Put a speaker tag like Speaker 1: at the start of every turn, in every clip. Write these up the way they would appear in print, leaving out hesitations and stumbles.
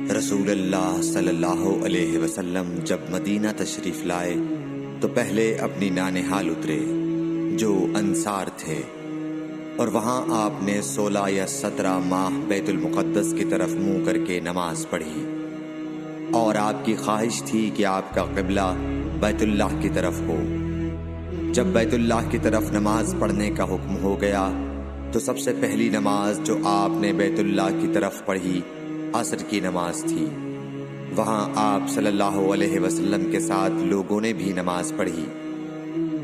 Speaker 1: رسول اللہ صلی اللہ علیہ وسلم جب مدینہ تشریف لائے تو پہلے اپنی نانہال اترے جو انصار تھے، اور وہاں آپ نے 16 یا 17 ماہ بیت المقدس کی طرف منہ کر کے نماز پڑھی، اور آپ کی خواہش تھی کہ آپ کا قبلہ بیت اللہ کی طرف ہو۔ جب بیت اللہ کی طرف نماز پڑھنے کا حکم ہو گیا تو سب سے پہلی نماز جو آپ نے بیت اللہ کی طرف پڑھی عصر کی نماز تھی۔ وہاں آپ صلی اللہ علیہ وسلم کے ساتھ لوگوں نے بھی نماز پڑھی۔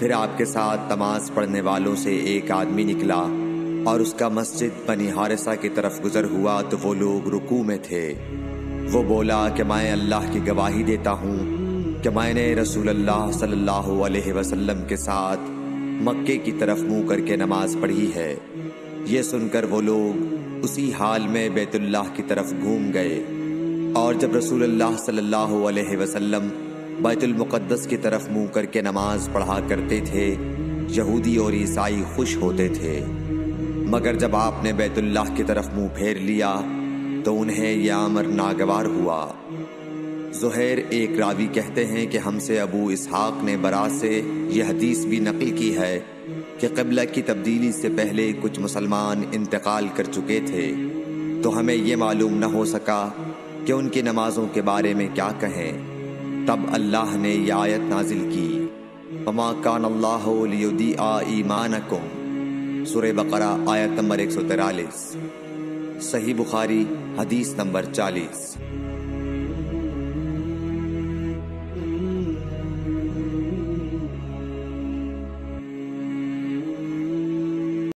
Speaker 1: پھر آپ کے ساتھ نماز پڑھنے والوں سے ایک آدمی نکلا اور اس کا مسجد بنی حارثہ کی طرف گزر ہوا تو وہ لوگ رکوع میں تھے۔ وہ بولا کہ میں اللہ کی گواہی دیتا ہوں کہ میں نے رسول اللہ صلی اللہ علیہ وسلم کے ساتھ مکے کی طرف منہ کر کے نماز پڑھی ہے۔ یہ سن کر وہ لوگ اسی حال میں بیت اللہ کی طرف گھوم گئے، اور جب رسول اللہ صلی اللہ علیہ وسلم بیت المقدس کی طرف منہ کر کے نماز پڑھا کرتے تھے، یہودی اور عیسائی خوش ہوتے تھے، مگر جب آپ نے بیت اللہ کی طرف منہ پھیر لیا تو انہیں یہ امر ناگوار ہوا۔ زہیر ایک راوی کہتے ہیں کہ ہم سے ابو اسحاق نے برا سے یہ حدیث بھی نقل کی ہے کہ قبلہ کی تبدیلی سے پہلے کچھ مسلمان انتقال کر چکے تھے، تو ہمیں یہ معلوم نہ ہو سکا کہ ان کی نمازوں کے بارے میں کیا کہیں۔ تب اللہ نے یہ آیت نازل کی، وَمَا كَانَ اللَّهُ لِيُضِيعَ إِيمَانَكُمْ، سورہ بقرہ آیت نمبر 143، صحیح بخاری حدیث نمبر 40۔